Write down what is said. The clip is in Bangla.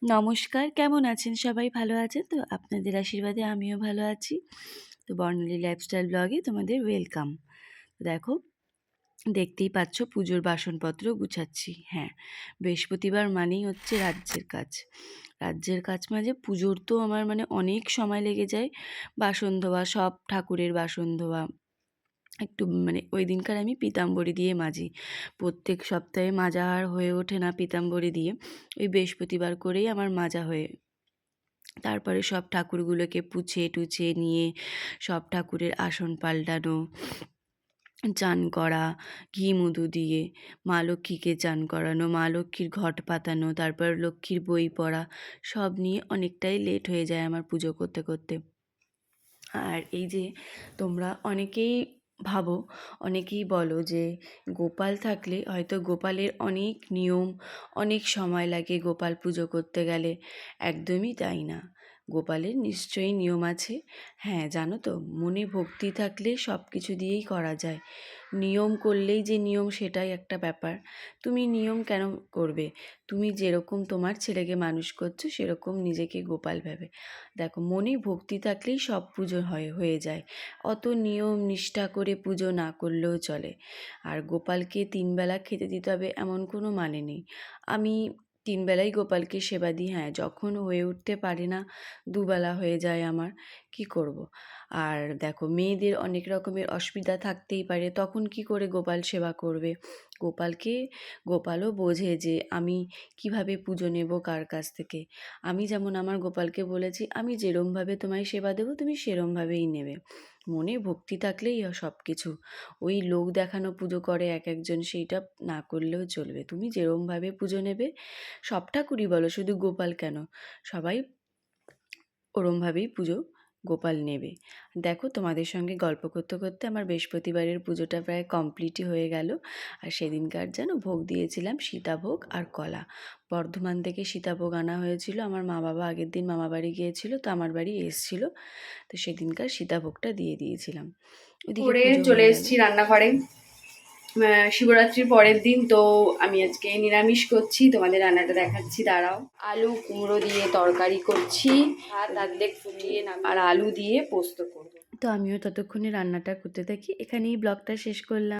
নমস্কার, কেমন আছেন সবাই? ভালো আছেন তো? আপনাদের আশীর্বাদে আমিও ভালো আছি। তো বর্ণালী লাইফস্টাইল ব্লগে তোমাদের ওয়েলকাম। দেখো, দেখতেই পাচ্ছ পুজোর বাসনপত্র গুছাচ্ছি। হ্যাঁ, বৃহস্পতিবার মানেই হচ্ছে রাজ্যের কাজ। রাজ্যের কাজ মাঝে পুজোর তো আমার অনেক সময় লেগে যায়। বাসন ধোয়া, সব ঠাকুরের বাসন ধোয়া, একটু ওই দিনকার আমি পীতাম্বরী দিয়ে মাজি। প্রত্যেক সপ্তাহে মাজা আর হয়ে ওঠে না পীতাম্বরী দিয়ে। ওই বৃহস্পতিবার করেই আমার মাজা হয়ে, তারপরে সব ঠাকুরগুলোকে পুছে টুছে নিয়ে সব ঠাকুরের আসন পাল্টানো, চান করা, ঘি মধু দিয়ে মা লক্ষ্মীকে চান করানো, মা লক্ষ্মীর ঘট পাতানো, তারপর লক্ষ্মীর বই পড়া, সব নিয়ে অনেকটাই লেট হয়ে যায় আমার পুজো করতে করতে। আর এই যে তোমরা অনেকেই ভাবো, অনেকেই বলো যে গোপাল থাকলে হয়তো গোপালের অনেক নিয়ম, অনেক সময় লাগে গোপাল পুজো করতে গেলে। একদমই তাই না। গোপালের নিশ্চয়ই নিয়ম আছে। হ্যাঁ, জানো তো, মনে ভক্তি থাকলে সব কিছু দিয়েই করা যায়। নিয়ম করলেই যে নিয়ম সেটাই একটা ব্যাপার। তুমি নিয়ম কেন করবে? তুমি যেরকম তোমার ছেলেকে মানুষ করছো সেরকম নিজেকে গোপাল ভেবে দেখো, মনে ভক্তি থাকলেই সব পুজো হয়ে যায়। অত নিয়ম নিষ্ঠা করে পুজো না করলেও চলে। আর গোপালকে 3 বেলা খেতে দিতে হবে এমন কোনো মানে নেই। আমি 3 বেলাই গোপালকে সেবা দিই। হ্যাঁ, যখন হয়ে উঠতে পারে না, 2 বেলা হয়ে যায় আমার, কি করব। আর দেখো, মেয়েদের অনেক রকমের অসুবিধা থাকতেই পারে, তখন কি করে গোপাল সেবা করবে? গোপালও বোঝে যে আমি কিভাবে পুজো নেব কার কাছ থেকে। আমি যেমন আমার গোপালকে বলেছি, আমি যেরমভাবে তোমায় সেবা দেবো তুমি সেরমভাবেই নেবে। মনে ভক্তি থাকলেই সব কিছু। ওই লোক দেখানো পুজো করে এক একজন, সেইটা না করলেও চলবে। তুমি যেরমভাবে পুজো নেবে, সব ঠাকুরই বলো, শুধু গোপাল কেন, সবাই ওরমভাবেই পুজো গোপাল নেবে। দেখো, তোমাদের সঙ্গে গল্প করতে করতে আমার বৃহস্পতিবারের পুজোটা প্রায় কমপ্লিটই হয়ে গেল। আর সেদিনকার যেন ভোগ দিয়েছিলাম সীতাভোগ আর কলা। বর্ধমান থেকে সীতাভোগ আনা হয়েছিল। আমার মা বাবা আগের দিন মামাবাড়ি গিয়েছিল, তো আমার বাড়ি এসেছিল, তো সেদিনকার সীতাভোগটা দিয়ে দিয়েছিলাম। ওইদিকে করে পুজো চলে হয়ে গেল। এসেছি রান্নাঘরে। শিবরাত্রির পরের দিন তো আমি আজকে নিরামিষ করছি, তোমাদের রান্নাটা দেখাচ্ছি, দাঁড়াও। আলু কুমড়ো দিয়ে তরকারি করছি, ভাত অর্ধেক ফুটিয়ে আর আলু দিয়ে পোস্ত করবো। তো আমিও ততক্ষণে রান্নাটা করতে থাকি। এখানেই ব্লগটা শেষ করলাম।